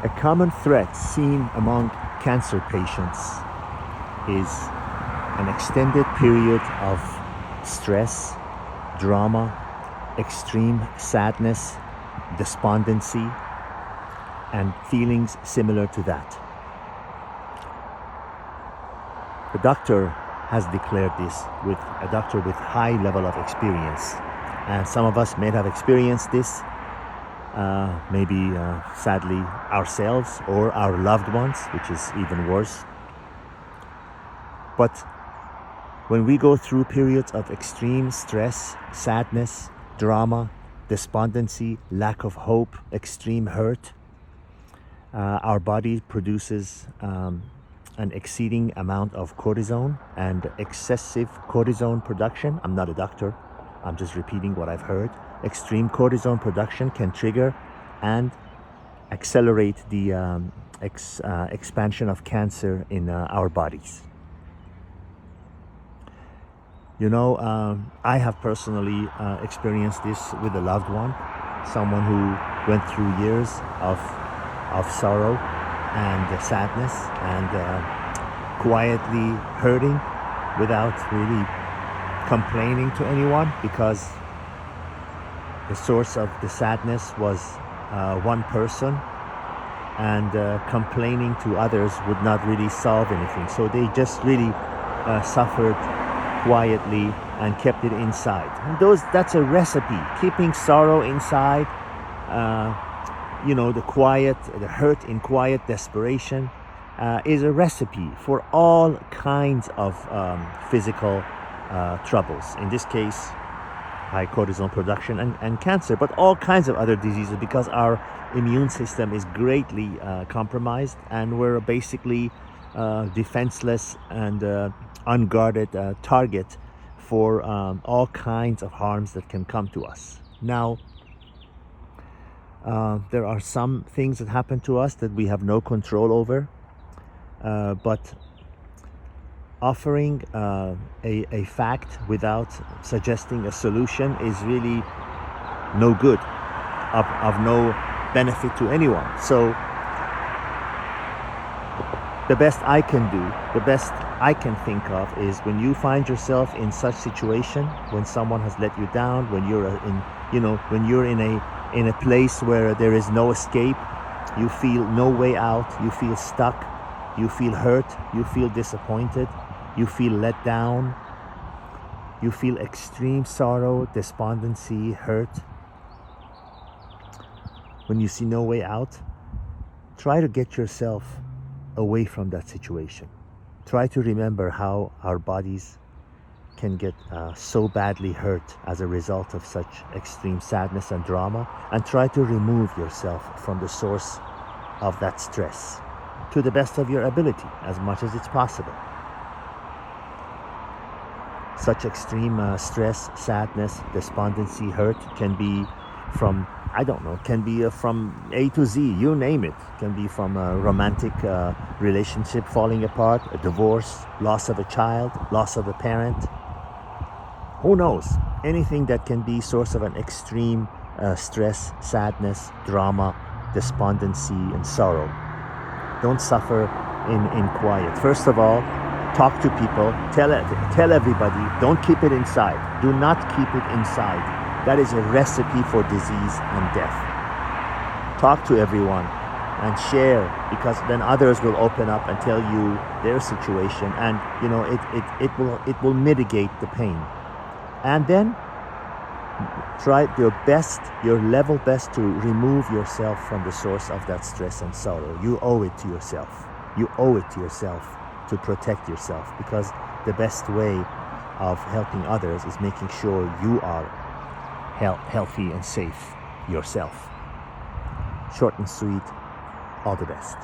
A common threat seen among cancer patients is an extended period of stress, drama, extreme sadness, despondency, and feelings similar to that. The doctor has declared this with a doctor with high level of experience. And some of us may have experienced this, maybe sadly ourselves or our loved ones, which is even worse. But when we go through periods of extreme stress, sadness, drama, despondency, lack of hope, extreme hurt, our body produces an exceeding amount of cortisone, and excessive cortisone production, I'm not a doctor, I'm just repeating what I've heard. Extreme cortisone production can trigger and accelerate the expansion of cancer in our bodies. You know, I have personally experienced this with a loved one, someone who went through years of sorrow and sadness and quietly hurting without really complaining to anyone, because the source of the sadness was one person, and complaining to others would not really solve anything. So they just really suffered quietly and kept it inside. And that's a recipe. Keeping sorrow inside, the quiet, the hurt in quiet desperation, is a recipe for all kinds of physical troubles. In this case, high cortisol production and cancer, but all kinds of other diseases, because our immune system is greatly compromised, and we're basically defenseless and unguarded target for all kinds of harms that can come to us. Now, there are some things that happen to us that we have no control over, but offering a fact without suggesting a solution is really no good, of no benefit to anyone. So the best I can do, the best I can think of, is when you find yourself in such situation, when someone has let you down, when you're when you're in a place where there is no escape, you feel no way out, you feel stuck, you feel hurt, you feel disappointed, you feel let down, you feel extreme sorrow, despondency, hurt. When you see no way out, try to get yourself away from that situation. Try to remember how our bodies can get so badly hurt as a result of such extreme sadness and drama, and try to remove yourself from the source of that stress to the best of your ability, as much as it's possible. Such extreme stress, sadness, despondency, hurt can be from, can be from A to Z, you name it. Can be from a romantic relationship falling apart, a divorce, loss of a child, loss of a parent. Who knows? Anything that can be source of an extreme stress, sadness, drama, despondency, and sorrow. Don't suffer in quiet. First of all, talk to people, tell everybody, don't keep it inside. Do not keep it inside. That is a recipe for disease and death. Talk to everyone and share, because then others will open up and tell you their situation, and it will mitigate the pain. And then try your level best to remove yourself from the source of that stress and sorrow. You owe it to yourself. You owe it to yourself to protect yourself, because the best way of helping others is making sure you are healthy and safe yourself. Short and sweet, all the best.